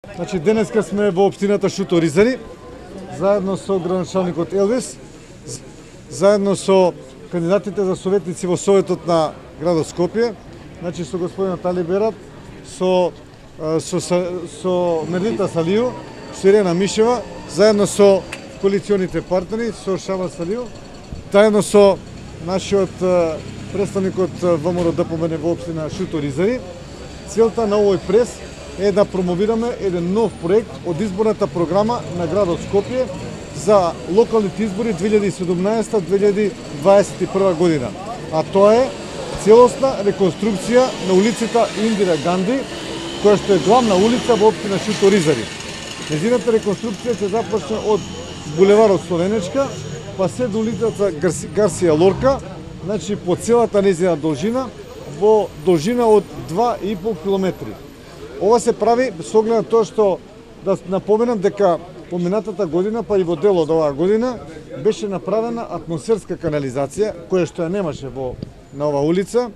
Значи денеска сме во општината Шуто-Ризари, заедно со градоначалникот Елвис, заедно со кандидатите за советници во Советот на градот Скопје, значи со господинот Али Берат, со Мердита Салију, со Ирена Мишева, заедно со коалиционите партнери, со Шаба Салију, заедно со нашиот представникот ВМРО ДПМН во општина Шуто-Ризари. Целта на овој прес е да промовираме еден нов проект од изборната програма на градот Скопје за локалните избори 2017-2021 година. А тоа е целосна реконструкција на улицата Индира Ганди, која што е главна улица во општина Шуто-Ризари. Нејзината реконструкција ќе започне од булеварот Словенечка, па се до улицата Гарсија Лорка, значи по целата нејзина должина, во должина од 2,5 километри. Ова се прави со оглед на тоа што да напоменам дека поминатата година, па и во дел од оваа година, беше направена атмосферска канализација, која што ја немаше на оваа улица.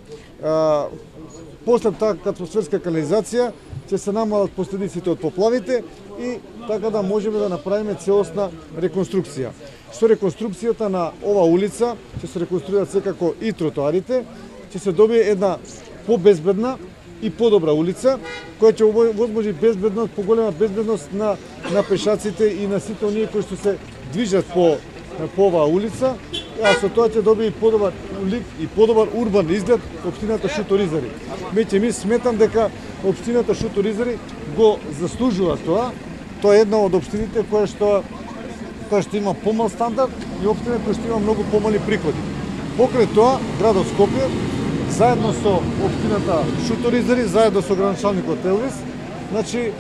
После таа атмосферска канализација ќе се намалат последиците од поплавите и така да можеме да направиме целосна реконструкција. Со реконструкцијата на оваа улица ќе се реконструират секако и тротоарите, ќе се добие една побезбедна и подобра улица, која ќе возможи безбедност, поголема безбедност на пешаците и на сите оние кои што се движат по оваа улица, а со тоа ќе добие и подобар лик и подобар урбан изглед општината Шуто-Ризари. Меѓутоа, сметам дека општината Шуто-Ризари го заслужува тоа. Тоа е една од општините која што има помал стандард и општина која што има многу помали приходи. Покрај тоа, градот Скопје, заедно со општината Шуто-Ризари, заедно со градоначалникот Елвис, значи,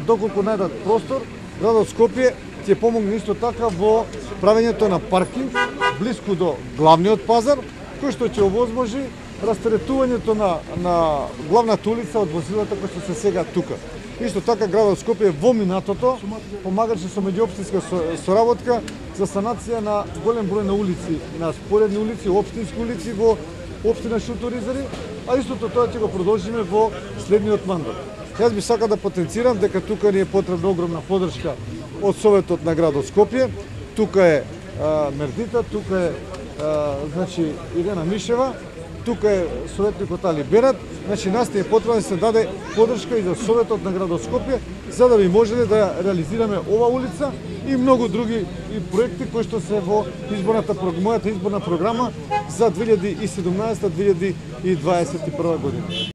доколку најдат простор, градот Скопје ќе помогне исто така во правењето на паркинг блиску до главниот пазар, кој што ќе овозможи растеретувањето на главната улица од возилата кои што се сега тука. Исто така градот Скопје во минатото помагаше со меѓуопштинска соработка за санација на голем број на улици, на споредни улици, општински улици во општина Шуто-Ризари, а истото тоа ќе го продолжиме во следниот мандат. Јас би сакал да потенцирам дека тука ни е потребна огромна поддршка од Советот на градот Скопје. Тука е Мердита, тука е значи Ирена Мишева, тука е советникот Али Берат. Значи нас ни е потребно да се даде поддршка и за Советот на градот Скопје, за да би можеле да реализираме ова улица и многу други проекти кои што се во мојата изборна програма за 2017-2021 година.